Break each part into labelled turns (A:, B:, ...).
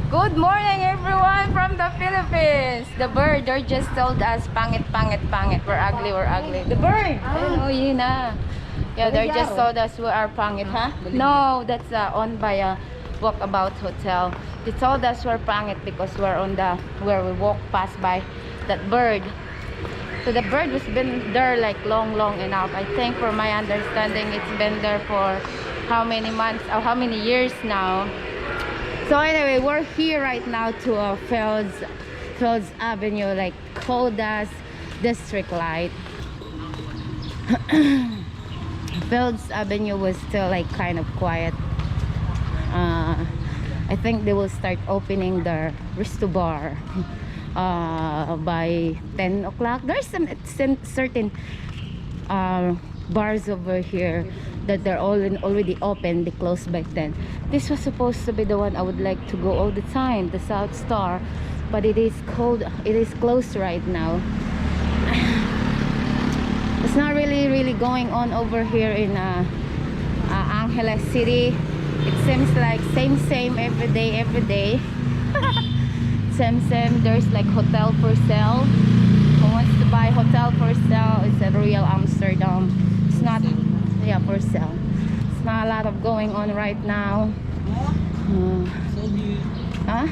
A: Good morning, everyone from the Philippines. The bird, they just told us, pangit, pangit, pangit. We're ugly, we're ugly. The bird. Oh, yun na. Yeah, they just told us we are pangit, huh? No, that's owned by a walkabout hotel. They told us we're pangit because we're on the where we walk past by that bird. So the bird has been there like long enough. I think, for my understanding, it's been there for how many months or how many years now. So anyway, we're here right now to Fields Avenue, like Codas District Light. Fields Avenue was still like kind of quiet. I think they will start opening the resto bar by 10 o'clock. There's some certain bars over here that they're already open. They close by 10. This was supposed to be the one I would like to go all the time, the South Star, but it is cold. It is closed right now. It's not really going on over here in Angeles City. It seems like same every day. same. There's like hotel for sale. Who wants to buy hotel for sale? It's a Royal Amsterdam. It's not, yeah, for sale. It's not a lot of going on right now. Huh?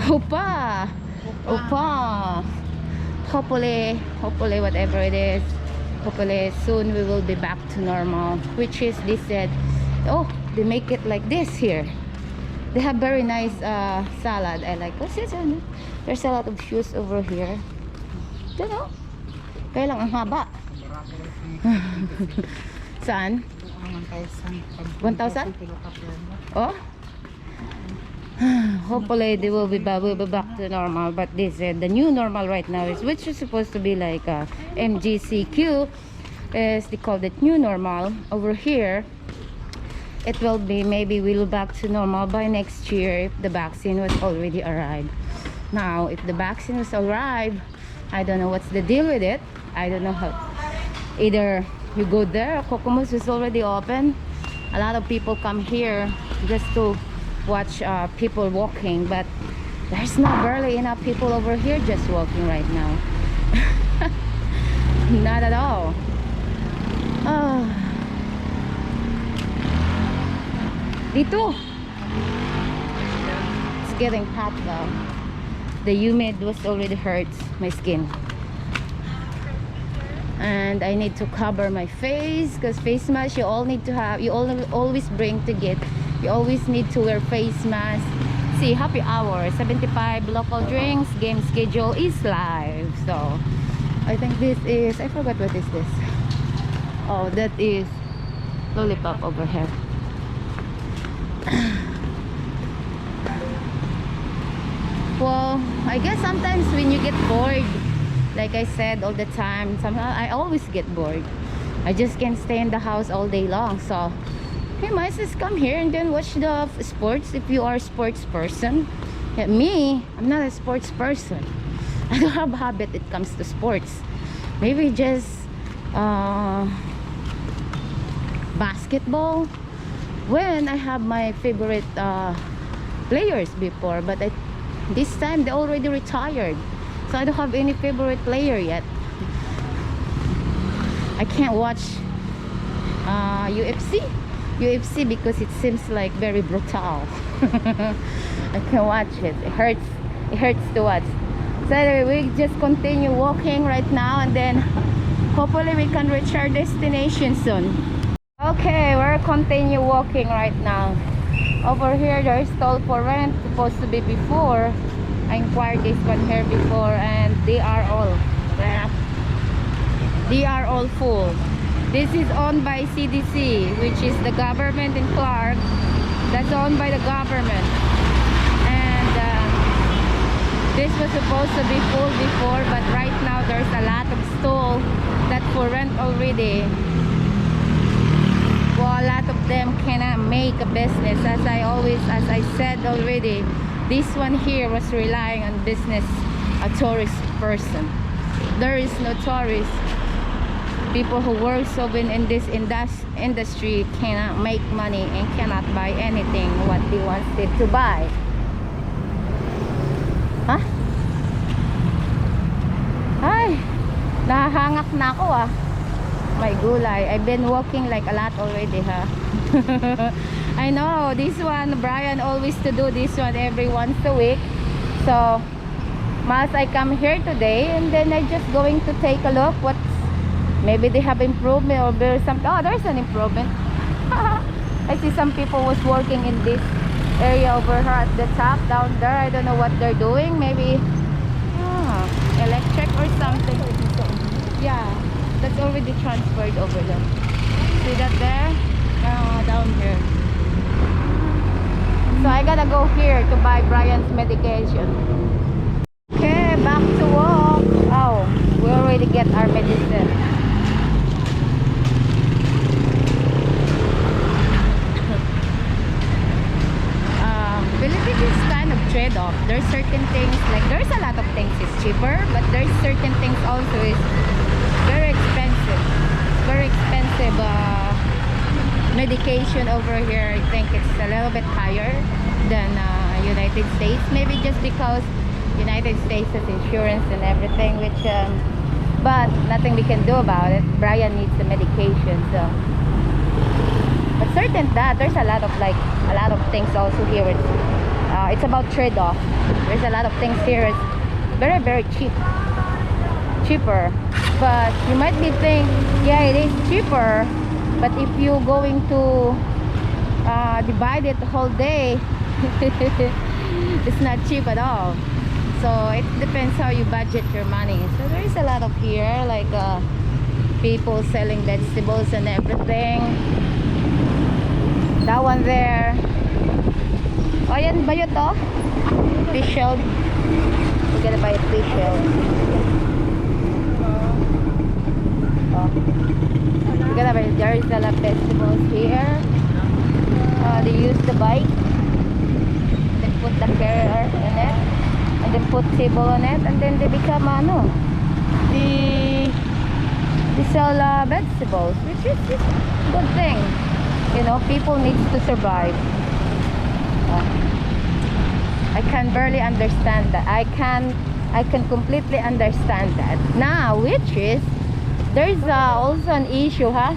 A: Opa. Hopefully whatever it is, hopefully soon we will be back to normal. Which is, they said, oh, they make it like this here. They have very nice salad. I like. What's this? There's a lot of shoes over here. Don't know. Kaya lang ang haba. Saan? 1,000? Oh? Hopefully they will be back to normal. But they said the new normal right now is, which is supposed to be like MGCQ, is they call it new normal. Over here, it will be, maybe we'll back to normal by next year if the vaccine was already arrived. Now, if the vaccine was arrived, I don't know what's the deal with it. I don't know how. Either you go there, Kokomus is already open. A lot of people come here just to watch people walking, but there's not barely enough people over here just walking right now. Not at all. Oh. Dito. It's getting hot now. The humid was already hurts my skin. And I need to cover my face, because face mask you all need to have. You always bring to get. You always need to wear face mask. See, happy hour 75 local drinks. Game schedule is live. So I think this is, I forgot what is this. Oh, that is lollipop over here. Well, I guess sometimes when you get bored, like I said all the time, somehow I always get bored. I just can't stay in the house all day long. So you might just come here and then watch the sports if you are a sports person. Yeah, me, I'm not a sports person. I don't have a habit it comes to sports. Maybe just basketball, when I have my favorite players before, but this time they already retired, so I don't have any favorite player yet. I can't watch UFC because it seems like very brutal. I can't watch it. It hurts to watch. So anyway, we just continue walking right now, and then hopefully we can reach our destination soon. Okay, we're continue walking right now. Over here there is stall for rent, supposed to be before. I inquired this one here before, and they are all full. This is owned by CDC, which is the government in Clark. That's owned by the government. And this was supposed to be full before, but right now there's a lot of stall that for rent already. Well, a lot of them cannot make a business. As I said already, this one here was relying on business, a tourist person. There is no tourist. People who work so in this industry cannot make money and cannot buy anything what they wanted to buy. Ha? Ay, nahahangak na ako ah. My gulay. I've been walking like a lot already, ha? I know, this one, Brian always to do this one every once a week. So, mas I come here today and then I just going to take a look what maybe they have improvement or there's some, oh, there's an improvement. I see some people was working in this area over here at the top down there. I don't know what they're doing. Maybe electric or something. Yeah, that's already transferred over there. See that there? Down here. So I gotta go here to buy Brian's medication. Okay, back to walk. Oh, we already get our medicine. Philippines is kind of trade-off. There's certain things, like there's a lot of things is cheaper, but there's certain things also is very expensive. Very expensive medication over here. I think it's a little bit higher than United States. Maybe just because United States has insurance and everything, which but nothing we can do about it. Brian needs the medication, so. But certain that there's a lot of things also here. It's about trade-off. There's a lot of things here. It's very, very cheaper. But you might be thinking, yeah, it is cheaper. But if you're going to divide it the whole day, it's not cheap at all. So it depends how you budget your money. So there is a lot of here, like people selling vegetables and everything. That one there. Oh, yan ba yun to? Fish shell. We're gonna buy a fish shell. Oh. We're gonna buy, there's a lot of vegetables here. They use the bike. Then put the carrot in it. And then put table on it. And then they become, they sell vegetables. Which is a good thing. You know, people need to survive. I can barely understand that. I can completely understand that. Now, which is, there's also an issue, huh?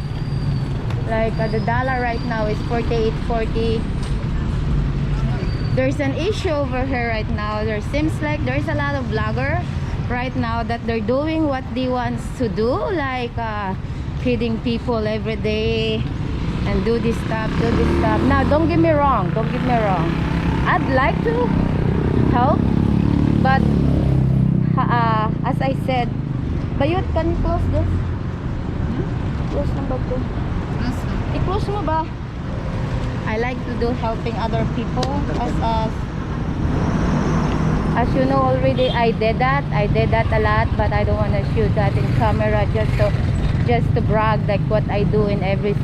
A: Like the dollar right now is 48.40. There's an issue over here right now. There seems like there's a lot of vloggers right now that they're doing what they want to do, like feeding people every day. And do this stuff. Now, don't get me wrong. I'd like to help, but as I said, Bayot, can you close this? Close number 2. I-close mo ba? I like to do helping other people. As you know already, I did that a lot, but I don't want to shoot that in camera just to brag like what I do in every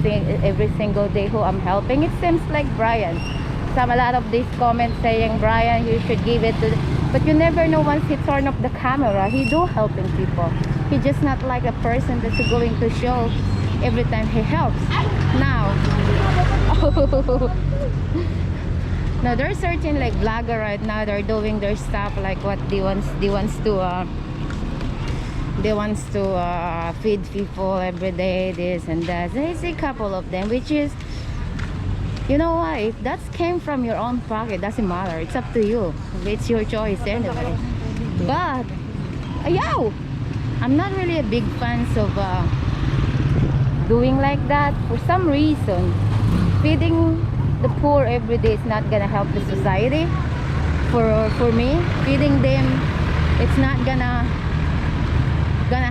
A: single day who I'm helping. It seems like Brian, a lot of these comments saying, Brian, you should give it to, but you never know once he turn off the camera, he do helping people. He just not like a person that's going to show every time he helps. Now now there's certain like vlogger right now, they're doing their stuff like what they wants to feed people every day, this and that. There's a couple of them, which is, you know what, if that came from your own pocket, doesn't matter, it's up to you, it's your choice anyway. But I'm not really a big fan of doing like that. For some reason, feeding the poor every day is not gonna help the society. For me, feeding them, it's not gonna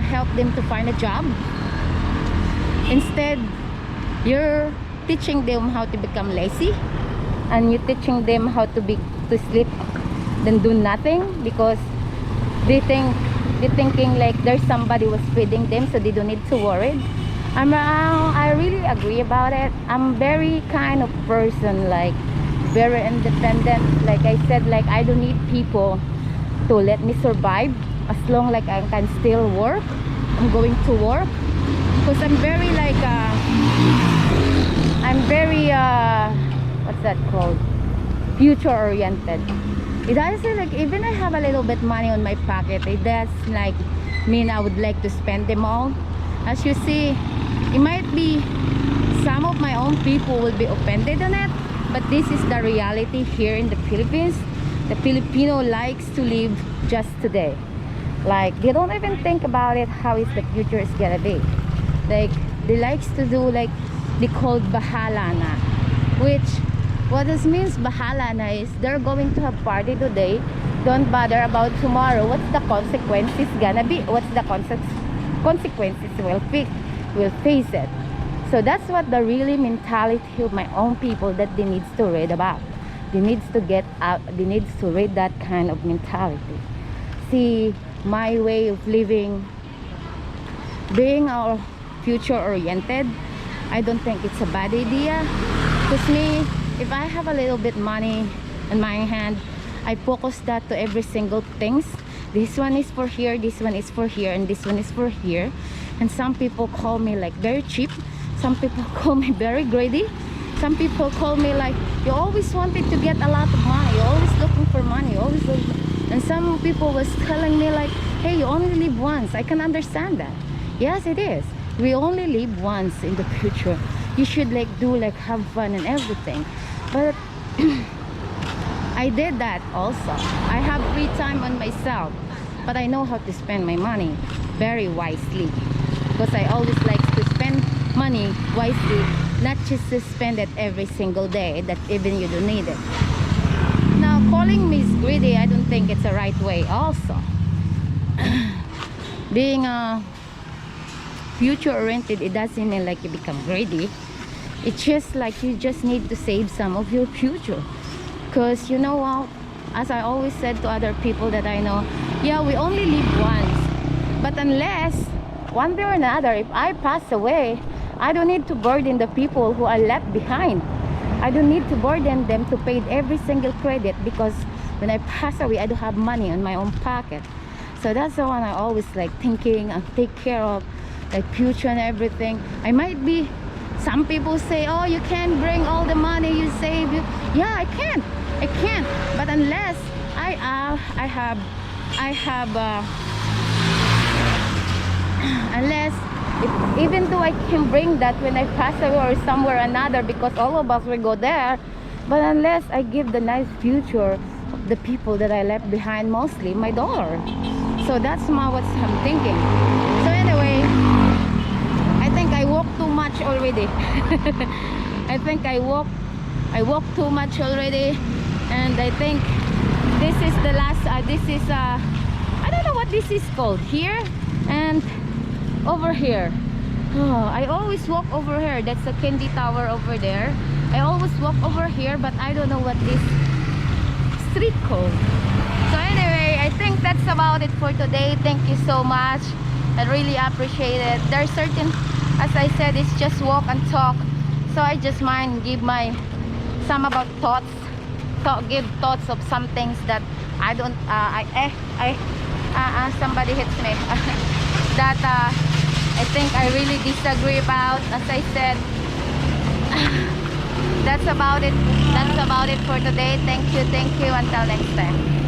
A: help them to find a job. Instead, you're teaching them how to become lazy, and you're teaching them how to sleep then do nothing, because they're thinking like there's somebody was feeding them, so they don't need to worry. I really agree about it. I'm very kind of person, like very independent. Like I said, like I don't need people to let me survive. As long like I can still work, I'm going to work, because I'm very like what's that called, future oriented. It doesn't like, even I have a little bit money on my pocket, it does like mean I would like to spend them all. As you see, it might be some of my own people will be offended on it, but this is the reality here in the Philippines. The Filipino likes to live just today. Like, they don't even think about it, how is the future is gonna be. Like, they likes to do like they call bahala na, which what this means bahala na is they're going to have party today, don't bother about tomorrow. What's the consequences gonna be? What's the consequences will face it. So that's what the really mentality of my own people that they needs to read about. They needs to get out, they needs to read that kind of mentality. See, my way of living, being our future oriented, I don't think it's a bad idea. Because me, if I have a little bit money in my hand, I focus that to every single things. This one is for here, this one is for here, and this one is for here. And some people call me like very cheap, some people call me very greedy, some people call me like you always wanted to get a lot of money, you're always looking for money, always looking. And some people was telling me like, hey, you only live once. I can understand that. Yes, it is. We only live once in the future. You should like do like have fun and everything. But I did that also. I have free time on myself, but I know how to spend my money very wisely, because I always like to spend money wisely, not just to spend it every single day that even you don't need it. Now, calling me greedy, I don't think it's the right way also. Being a future oriented, it doesn't mean like you become greedy. It's just like you just need to save some of your future. Because you know what, as I always said to other people that I know, yeah, we only live once, but unless one day or another, if I pass away, I don't need to burden the people who are left behind. I don't need to burden them to pay every single credit, because when I pass away, I don't have money in my own pocket. So that's the one I always like thinking and take care of, like future and everything. I might be, some people say, oh, you can't bring all the money you save. Yeah, I can't. But unless unless even though I can bring that when I pass away or somewhere or another, because all of us will go there, but unless I give the nice future of the people that I left behind, mostly my daughter. So that's what I'm thinking. So anyway, I think I walked too much already. I think I walked too much already, and I think this is the last this is I don't know what this is called, here and over here. Oh, I always walk over here. That's a candy tower over there. I always walk over here, but I don't know what this street called. So anyway, I think that's about it for today. Thank you so much. I really appreciate it. There's certain, as I said, it's just walk and talk. So I just mind give my some about thoughts, give thoughts of some things that I don't somebody hits me that I think I really disagree about. As I said, that's about it for today. Thank you until next time.